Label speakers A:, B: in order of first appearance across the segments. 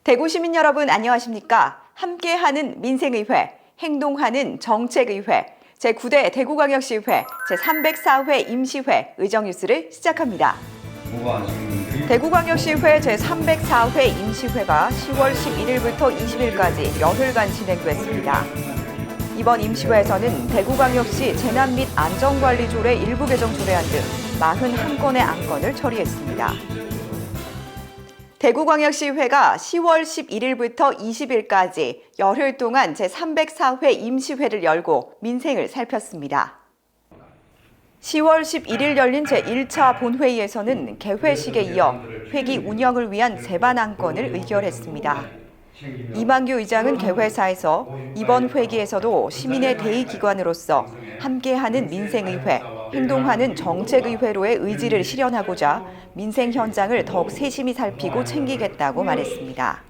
A: 대구 시민 여러분 안녕하십니까? 함께하는 민생의회, 행동하는 정책의회, 제9대 대구광역시의회 제304회 임시회 의정뉴스를 시작합니다. 대구광역시의회 제304회 임시회가 10월 11일부터 20일까지 열흘간 진행됐습니다. 이번 임시회에서는 대구광역시 재난 및 안전관리조례 일부 개정 조례안 등 41건의 안건을 처리했습니다. 대구광역시의회가 10월 11일부터 20일까지 열흘 동안 제304회 임시회를 열고 민생을 살폈습니다. 10월 11일 열린 제1차 본회의에서는 개회식에 이어 회기 운영을 위한 제반 안건을 의결했습니다. 이만규 의장은 개회사에서 이번 회기에서도 시민의 대의기관으로서 함께하는 민생의회, 행동하는 정책의회로의 의지를 실현하고자 민생 현장을 더욱 세심히 살피고 챙기겠다고 말했습니다.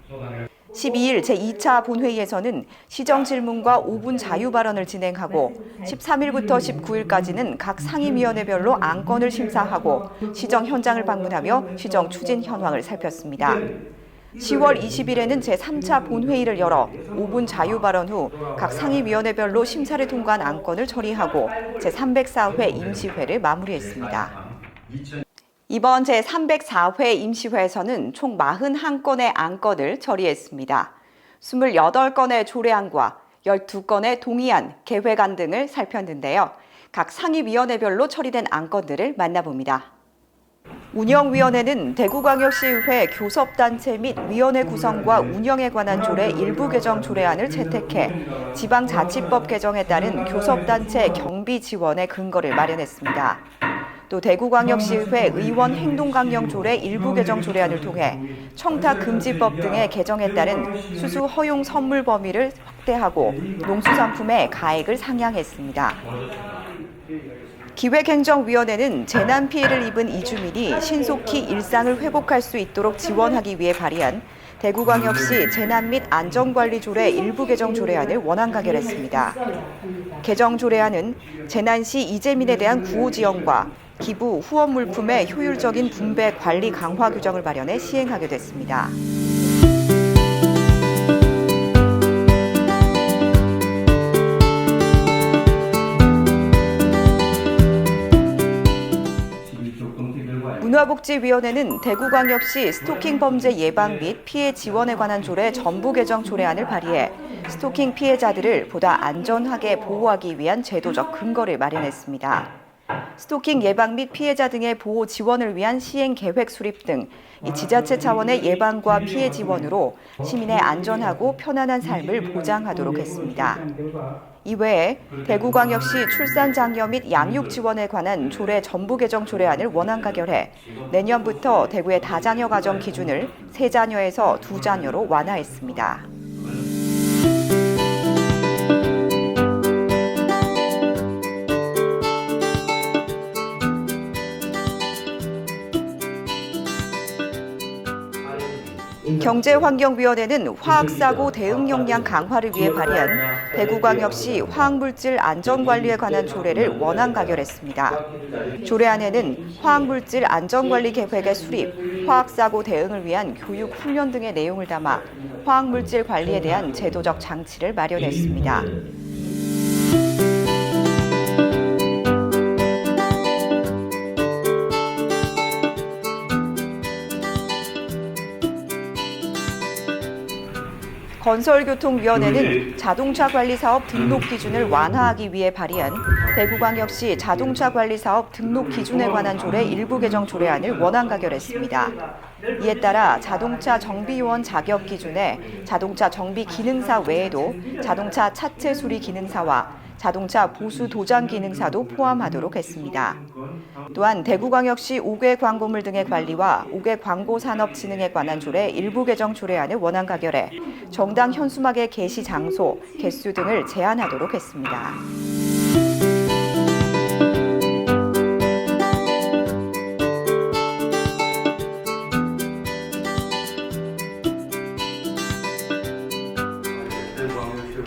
A: 12일 제2차 본회의에서는 시정 질문과 5분 자유 발언을 진행하고 13일부터 19일까지는 각 상임위원회별로 안건을 심사하고 시정 현장을 방문하며 시정 추진 현황을 살폈습니다. 10월 20일에는 제3차 본회의를 열어 5분 자유 발언 후 각 상임위원회별로 심사를 통과한 안건을 처리하고 제304회 임시회를 마무리했습니다. 이번 제304회 임시회에서는 총 41건의 안건을 처리했습니다. 28건의 조례안과 12건의 동의안, 개회안 등을 살폈는데요. 각 상임위원회별로 처리된 안건들을 만나봅니다. 운영위원회는 대구광역시의회 교섭단체 및 위원회 구성과 운영에 관한 조례 일부 개정 조례안을 채택해 지방자치법 개정에 따른 교섭단체 경비 지원의 근거를 마련했습니다. 또 대구광역시의회 의원 행동강령 조례 일부 개정 조례안을 통해 청탁금지법 등의 개정에 따른 수수 허용 선물 범위를 확대하고 농수산품의 가액을 상향했습니다. 기획행정위원회는 재난 피해를 입은 이주민이 신속히 일상을 회복할 수 있도록 지원하기 위해 발의한 대구광역시 재난 및 안전관리조례 일부 개정 조례안을 원안 가결했습니다. 개정 조례안은 재난 시 이재민에 대한 구호 지원과 기부, 후원 물품의 효율적인 분배 관리 강화 규정을 마련해 시행하게 됐습니다. 문화복지위원회는 대구광역시 스토킹 범죄 예방 및 피해 지원에 관한 조례 전부 개정 조례안을 발의해 스토킹 피해자들을 보다 안전하게 보호하기 위한 제도적 근거를 마련했습니다. 스토킹 예방 및 피해자 등의 보호 지원을 위한 시행 계획 수립 등 지자체 차원의 예방과 피해 지원으로 시민의 안전하고 편안한 삶을 보장하도록 했습니다. 이외에 대구광역시 출산장려 및 양육 지원에 관한 조례 전부 개정 조례안을 원안 가결해 내년부터 대구의 다자녀 가정 기준을 3자녀에서 2자녀로 완화했습니다. 경제환경위원회는 화학사고 대응 역량 강화를 위해 발의한 대구광역시 화학물질 안전관리에 관한 조례를 원안 가결했습니다. 조례안에는 화학물질 안전관리 계획의 수립, 화학사고 대응을 위한 교육 훈련 등의 내용을 담아 화학물질 관리에 대한 제도적 장치를 마련했습니다. 건설교통위원회는 자동차관리사업 등록 기준을 완화하기 위해 발의한 대구광역시 자동차관리사업 등록 기준에 관한 조례 일부 개정 조례안을 원안 가결했습니다. 이에 따라 자동차 정비요원 자격 기준에 자동차 정비 기능사 외에도 자동차 차체 수리 기능사와 자동차 보수 도장 기능사도 포함하도록 했습니다. 또한 대구광역시 5개 광고물 등의 관리와 5개 광고산업 진흥에 관한 조례 일부 개정 조례안을 원안 가결해 정당 현수막의 게시 장소, 개수 등을 제한하도록 했습니다.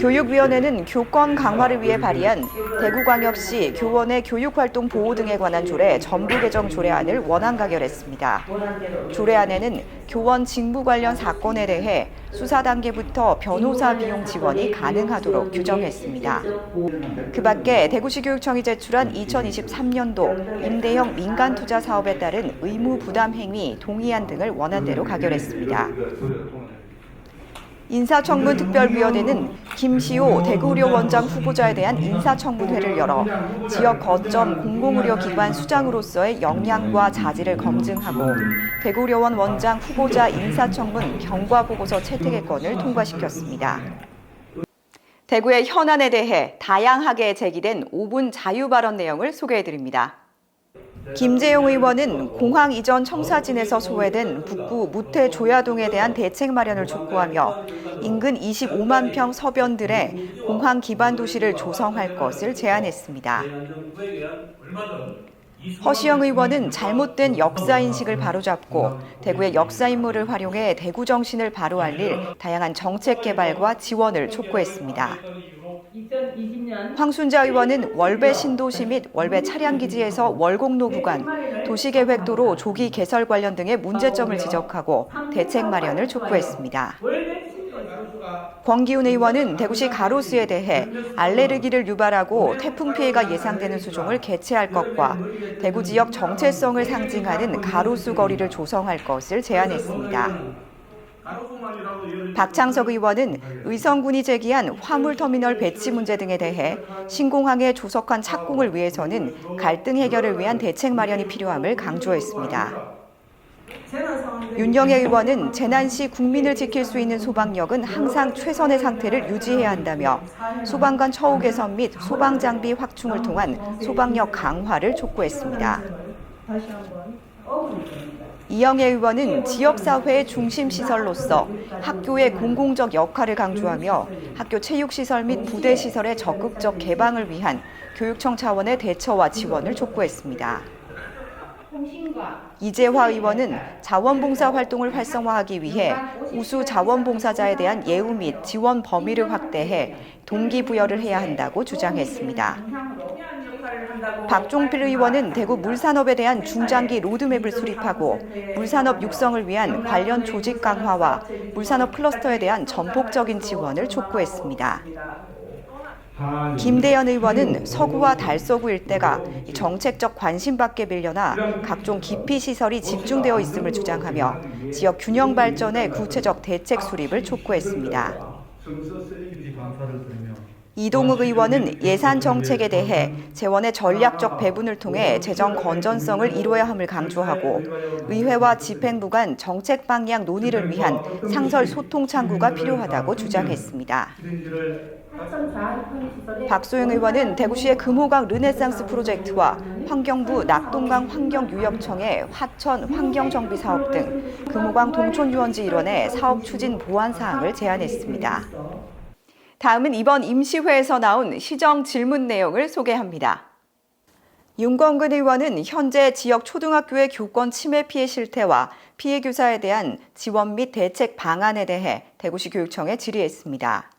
A: 교육위원회는 교권 강화를 위해 발의한 대구광역시 교원의 교육활동 보호 등에 관한 조례 전부 개정 조례안을 원안 가결했습니다. 조례안에는 교원 직무 관련 사건에 대해 수사 단계부터 변호사 비용 지원이 가능하도록 규정했습니다. 그 밖에 대구시 교육청이 제출한 2023년도 임대형 민간 투자 사업에 따른 의무 부담 행위 동의안 등을 원안대로 가결했습니다. 인사청문 특별위원회는 김시호 대구의료 원장 후보자에 대한 인사청문회를 열어 지역 거점 공공의료기관 수장으로서의 역량과 자질을 검증하고 대구의료원 원장 후보자 인사청문 경과보고서 채택의 건을 통과시켰습니다. 대구의 현안에 대해 다양하게 제기된 5분 자유 발언 내용을 소개해드립니다. 김재용 의원은 공항 이전 청사진에서 소외된 북구 무태 조야동에 대한 대책 마련을 촉구하며 인근 25만 평 서변들에 공항 기반 도시를 조성할 것을 제안했습니다. 허시영 의원은 잘못된 역사인식을 바로잡고 대구의 역사인물을 활용해 대구 정신을 바로 알릴 다양한 정책 개발과 지원을 촉구했습니다. 황순자 의원은 월배 신도시 및 월배 차량기지에서 월곡로 구간, 도시계획도로 조기 개설 관련 등의 문제점을 지적하고 대책 마련을 촉구했습니다. 권기훈 의원은 대구시 가로수에 대해 알레르기를 유발하고 태풍 피해가 예상되는 수종을 개최할 것과 대구 지역 정체성을 상징하는 가로수 거리를 조성할 것을 제안했습니다. 박창석 의원은 의성군이 제기한 화물터미널 배치 문제 등에 대해 신공항의 조속한 착공을 위해서는 갈등 해결을 위한 대책 마련이 필요함을 강조했습니다. 윤영애 의원은 재난 시 국민을 지킬 수 있는 소방력은 항상 최선의 상태를 유지해야 한다며 소방관 처우 개선 및 소방장비 확충을 통한 소방력 강화를 촉구했습니다. 이영애 의원은 지역사회의 중심시설로서 학교의 공공적 역할을 강조하며 학교 체육시설 및 부대시설의 적극적 개방을 위한 교육청 차원의 대처와 지원을 촉구했습니다. 이재화 의원은 자원봉사 활동을 활성화하기 위해 우수 자원봉사자에 대한 예우 및 지원 범위를 확대해 동기부여를 해야 한다고 주장했습니다. 박종필 의원은 대구 물산업에 대한 중장기 로드맵을 수립하고 물산업 육성을 위한 관련 조직 강화와 물산업 클러스터에 대한 전폭적인 지원을 촉구했습니다. 김대현 의원은 서구와 달서구 일대가 정책적 관심밖에 밀려나 각종 기피 시설이 집중되어 있음을 주장하며 지역 균형 발전의 구체적 대책 수립을 촉구했습니다. 이동욱 의원은 예산 정책에 대해 재원의 전략적 배분을 통해 재정 건전성을 이뤄야 함을 강조하고 의회와 집행부 간 정책 방향 논의를 위한 상설 소통 창구가 필요하다고 주장했습니다. 박소영 의원은 대구시의 금호강 르네상스 프로젝트와 환경부 낙동강 환경유협청의 화천 환경정비 사업 등 금호강 동촌유원지 일원의 사업 추진 보완 사항을 제안했습니다. 다음은 이번 임시회에서 나온 시정 질문 내용을 소개합니다. 윤건근 의원은 현재 지역 초등학교의 교권 침해 피해 실태와 피해 교사에 대한 지원 및 대책 방안에 대해 대구시 교육청에 질의했습니다.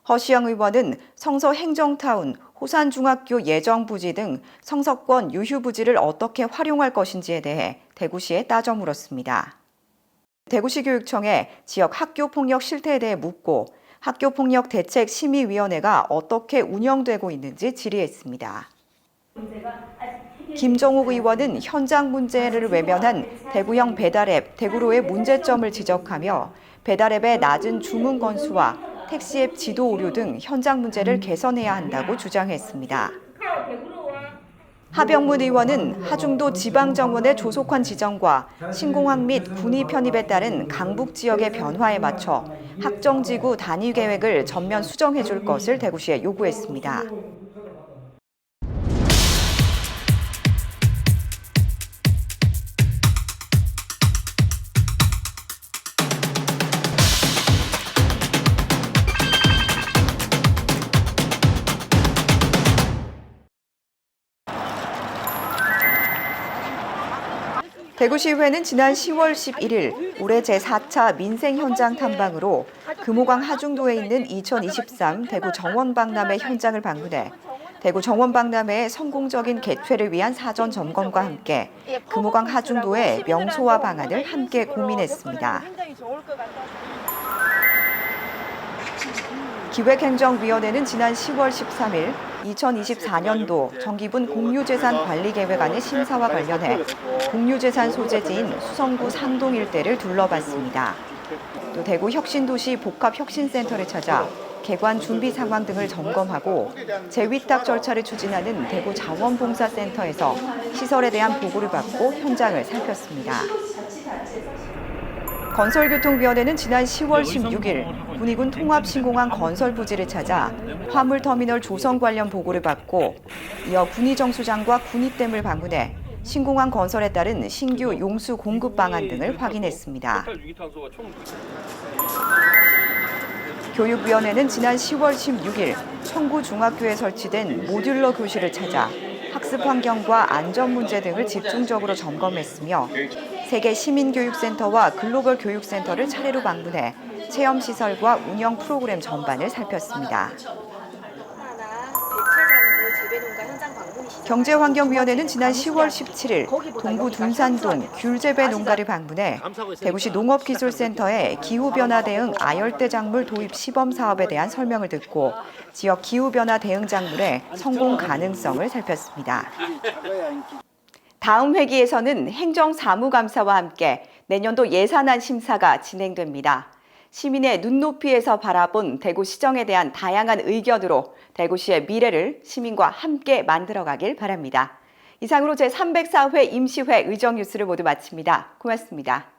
A: 허시영 의원은 성서 행정타운, 호산중학교 예정부지 등 성서권 유휴부지를 어떻게 활용할 것인지에 대해 대구시에 따져 물었습니다. 대구시 교육청에 지역 학교폭력 실태에 대해 묻고 학교폭력 대책 심의위원회가 어떻게 운영되고 있는지 질의했습니다. 김정욱 의원은 현장 문제를 외면한 대구형 배달앱 대구로의 문제점을 지적하며 배달앱의 낮은 주문 건수와 택시앱 지도 오류 등 현장 문제를 개선해야 한다고 주장했습니다. 하병문 의원은 하중도 지방정원의 조속한 지정과 신공항 및 군이 편입에 따른 강북 지역의 변화에 맞춰 학정지구 단위 계획을 전면 수정해 줄 것을 대구시에 요구했습니다. 대구시의회는 지난 10월 11일 올해 제4차 민생 현장 탐방으로 금호강 하중도에 있는 2023 대구 정원박람회 현장을 방문해 대구 정원박람회의 성공적인 개최를 위한 사전 점검과 함께 금호강 하중도의 명소화 방안을 함께 고민했습니다. 기획행정위원회는 지난 10월 13일 2024년도 정기분 공유재산 관리계획안의 심사와 관련해 공유재산 소재지인 수성구 상동 일대를 둘러봤습니다. 또 대구 혁신도시 복합혁신센터를 찾아 개관 준비 상황 등을 점검하고 재위탁 절차를 추진하는 대구 자원봉사센터에서 시설에 대한 보고를 받고 현장을 살폈습니다. 건설교통위원회는 지난 10월 16일 군위군 통합신공항 건설 부지를 찾아 화물터미널 조성 관련 보고를 받고 이어 군위정수장과 군위댐을 방문해 신공항 건설에 따른 신규 용수 공급 방안 등을 확인했습니다. 교육위원회는 지난 10월 16일 청구중학교에 설치된 모듈러 교실을 찾아 학습 환경과 안전 문제 등을 집중적으로 점검했으며 세계 시민교육센터와 글로벌 교육센터를 차례로 방문해 체험시설과 운영 프로그램 전반을 살폈습니다. 경제환경위원회는 지난 10월 17일 동구 둔산동 귤재배 농가를 방문해 대구시 농업기술센터의 기후변화 대응 아열대 작물 도입 시범 사업에 대한 설명을 듣고 지역 기후변화 대응 작물의 성공 가능성을 살폈습니다. 다음 회기에서는 행정사무감사와 함께 내년도 예산안 심사가 진행됩니다. 시민의 눈높이에서 바라본 대구시정에 대한 다양한 의견으로 대구시의 미래를 시민과 함께 만들어가길 바랍니다. 이상으로 제304회 임시회 의정뉴스를 모두 마칩니다. 고맙습니다.